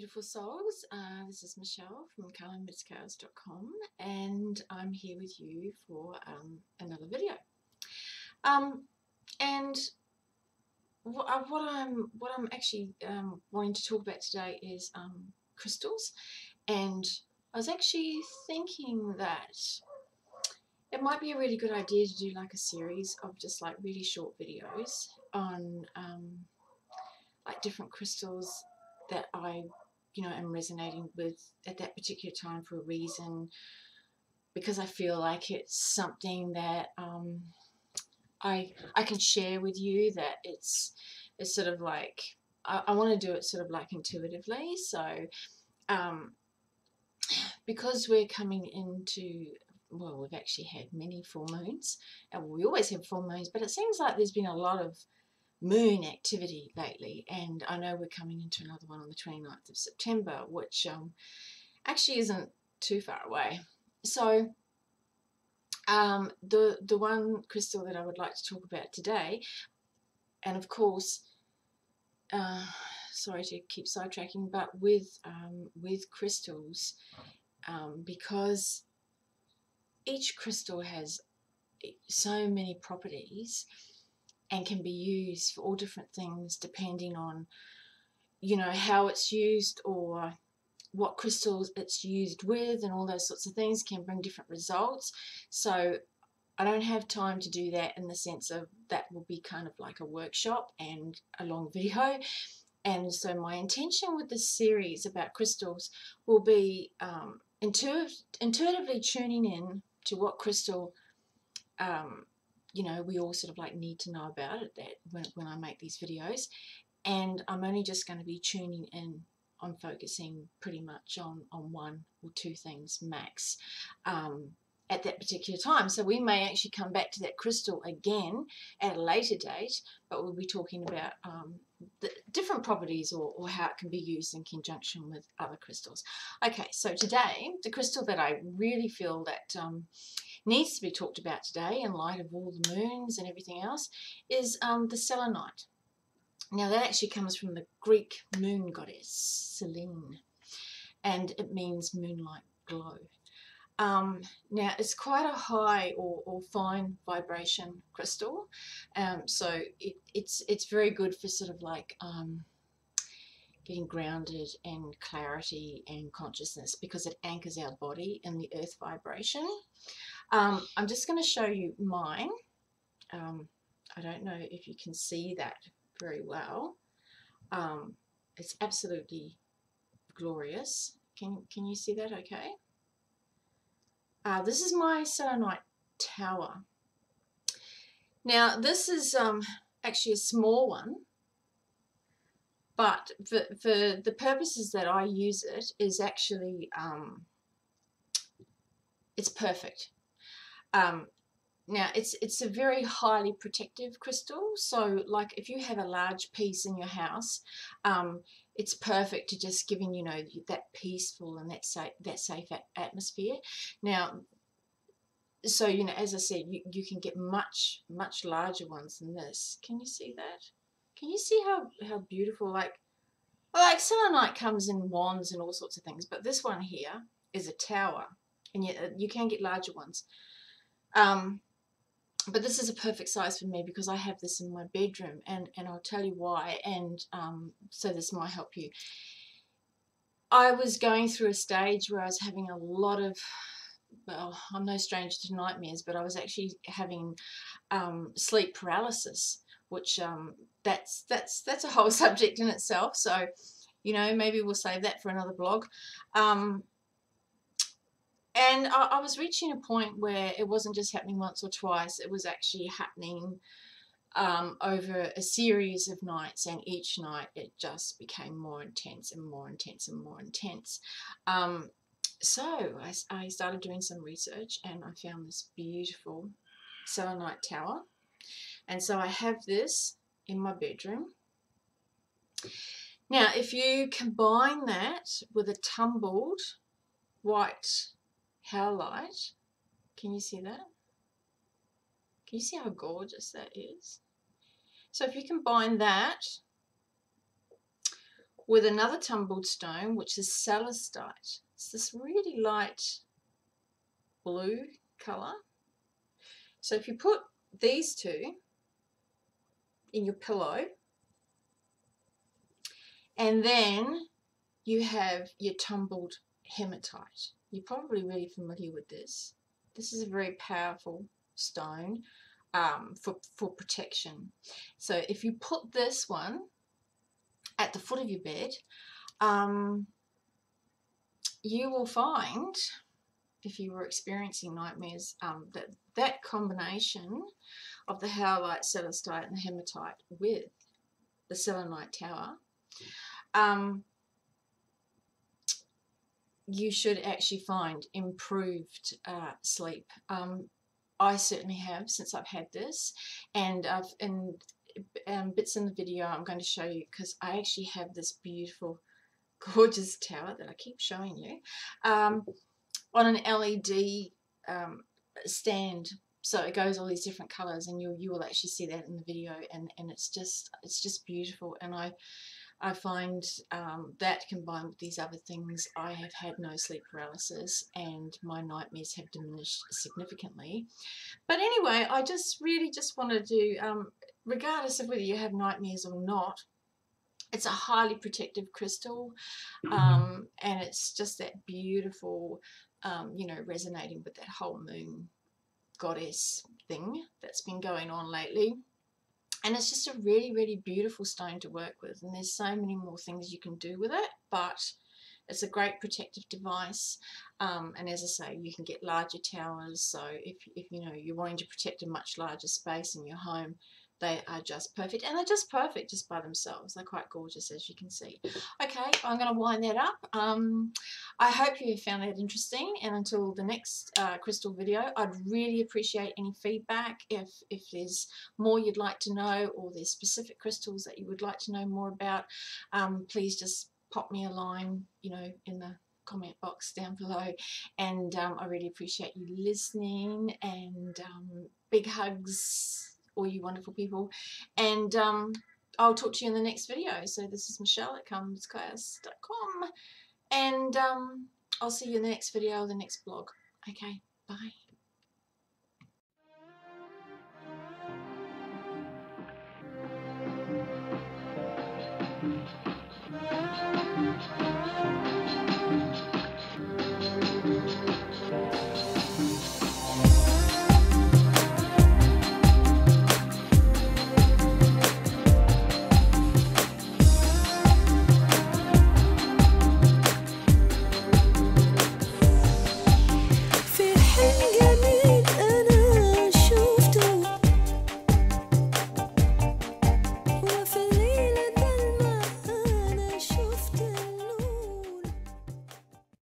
beautiful souls. This is Michelle from ColorMidsCars.com, and I'm here with you for another video. And what I'm actually wanting to talk about today is crystals. And I was actually thinking that it might be a really good idea to do like a series of just like really short videos on like different crystals that I am resonating with at that particular time for a reason, because I feel like it's something that I can share with you, that it's sort of like I want to do it sort of like intuitively. So because we're coming into, well, we've actually had many full moons, and we always have full moons, but it seems like there's been a lot of moon activity lately, and I know we're coming into another one on the 29th of September, which actually isn't too far away. So the one crystal that I would like to talk about today, and of course, sorry to keep sidetracking, but with crystals, because each crystal has so many properties and can be used for all different things depending on how it's used, or what crystals it's used with, and all those sorts of things can bring different results. So I don't have time to do that, in the sense of that will be kind of like a workshop and a long video. And so my intention with this series about crystals will be intuitively tuning in to what crystal we all sort of like need to know about it, that when I make these videos. And I'm only just going to be tuning in on focusing pretty much on one or two things max at that particular time. So we may actually come back to that crystal again at a later date, but we'll be talking about the different properties, or how it can be used in conjunction with other crystals. Okay, so today, the crystal that I really feel that needs to be talked about today, in light of all the moons and everything else, is the Selenite. Now that actually comes from the Greek moon goddess Selene, and it means moonlight glow. Now it's quite a high or fine vibration crystal, so it's very good for sort of like getting grounded and clarity and consciousness, because it anchors our body in the earth vibration. I'm just going to show you mine. I don't know if you can see that very well. It's absolutely glorious. Can you see that okay? This is my Selenite tower. Now this is actually a small one, but for the purposes that I use it, is actually it's perfect. Now it's a very highly protective crystal, so like if you have a large piece in your house, it's perfect to just giving that peaceful and that safe atmosphere. Now, so as I said, you can get much larger ones than this. Can you see that? Can you see how beautiful? Like selenite comes in wands and all sorts of things, but this one here is a tower, and yet you can get larger ones. But this is a perfect size for me, because I have this in my bedroom, and I'll tell you why, and so this might help you. I was going through a stage where I was having a lot of, well, I'm no stranger to nightmares, but I was actually having sleep paralysis, which that's a whole subject in itself. So, maybe we'll save that for another blog. And I was reaching a point where it wasn't just happening once or twice, it was actually happening over a series of nights, and each night it just became more intense and more intense and more intense. So I started doing some research, and I found this beautiful selenite tower. And so I have this in my bedroom. Now, if you combine that with a tumbled white howlite, can you see that? Can you see how gorgeous that is? So if you combine that with another tumbled stone, which is Selenite. It's this really light blue colour. So if you put these two in your pillow, and then you have your tumbled hematite. You're probably really familiar with this. This is a very powerful stone for protection. So if you put this one at the foot of your bed, you will find, if you were experiencing nightmares, that combination of the howlite, celestite, and the hematite with the selenite tower, you should actually find improved sleep. I certainly have since I've had this, and in bits in the video I'm going to show you, because I actually have this beautiful, gorgeous tower that I keep showing you on an LED stand. So it goes all these different colors, and you will actually see that in the video, and it's just beautiful. And I find that combined with these other things, I have had no sleep paralysis and my nightmares have diminished significantly. But anyway, I really wanted to, regardless of whether you have nightmares or not, it's a highly protective crystal, and it's just that beautiful, you know, resonating with that whole moon goddess thing that's been going on lately. And it's just a really, really beautiful stone to work with, and there's so many more things you can do with it, but it's a great protective device. And as I say, you can get larger towers, so if you know you're wanting to protect a much larger space in your home, they are just perfect, and they're just perfect just by themselves. They're quite gorgeous, as you can see. Okay, I'm going to wind that up. I hope you found that interesting, and until the next crystal video, I'd really appreciate any feedback. If there's more you'd like to know, or there's specific crystals that you would like to know more about, please just pop me a line, you know, in the comment box down below. And I really appreciate you listening, and big hugs, all you wonderful people. And I'll talk to you in the next video. So this is Michelle at calmschaos.com, and I'll see you in the next video or the next blog. Okay, bye.